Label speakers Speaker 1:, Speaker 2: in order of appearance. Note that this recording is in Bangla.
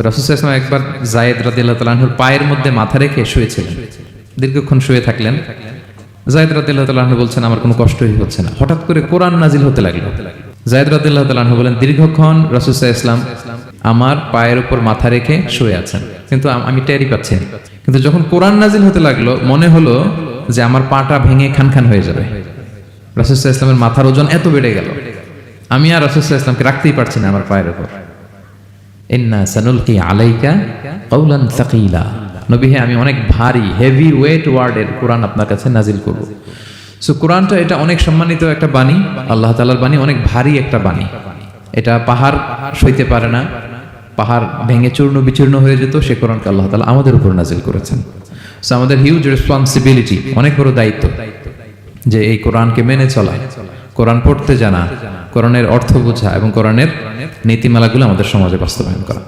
Speaker 1: রাসূল সাল্লাল্লাহু আলাইহি ওয়াসাল্লাম একবার যায়েদ রাদিয়াল্লাহু তাআলা আনহুর পায়ের মধ্যে মাথা রেখে শুয়েছিলেন। দীর্ঘক্ষণ শুয়ে থাকলেন। যায়েদ রাদিয়াল্লাহু তাআলা আনহু বলছেন, আমার কোনো কষ্টই হচ্ছে না। হঠাৎ করে কোরআন নাজিল হতে লাগলো। যায়েদ রাদিয়াল্লাহু তাআলা আনহু বলেন, দীর্ঘক্ষণ রাসূল সাল্লাল্লাহু আলাইহি ওয়াসাল্লাম আমার পায়ের উপর মাথা রেখে শুয়ে আছেন, কিন্তু আমি টেরই পাচ্ছি না। কিন্তু যখন কোরআন নাজিল হতে লাগলো, মনে হলো যে আমার পাটা ভেঙে খান খান হয়ে যাবে। রাসূল সাল্লাল্লাহু আলাইহি ওয়াসাল্লামের মাথার ওজন এত বেড়ে গেল, আমি আর রাসূল সাল্লাল্লাহু আলাইহি ওয়াসাল্লামকে রাখতেই পারছি না আমার পায়ের উপর। ইন্না সানুলকি আলাইকা কাওলান সাকিলা, নবী হে, আমি অনেক ভারী হেভি ওয়েট ওয়ার্ডের কোরআন আপনার কাছে নাজিল করব। সো কোরআনটা এটা অনেক সম্মানিত একটা বাণী, আল্লাহ তাআলার বাণী, অনেক ভারী একটা বাণী। এটা পাহাড় সইতে পারে না, পাহাড় ভেঙে চূর্ণ বিচূর্ণ হয়ে যেত, সে কোরআনকে আল্লাহ তাআলা আমাদের উপর নাজিল করেছেন। সো আমাদের হিউজ রেসপন্সিবিলিটি, অনেক বড় দায়িত্ব যে এই কোরআনকে মেনে চলা, কোরআন পড়তে জানা, কোরআনের অর্থ বোঝা এবং কোরআনের নীতিমালাগুলো আমাদের সমাজে বাস্তবায়ন করা।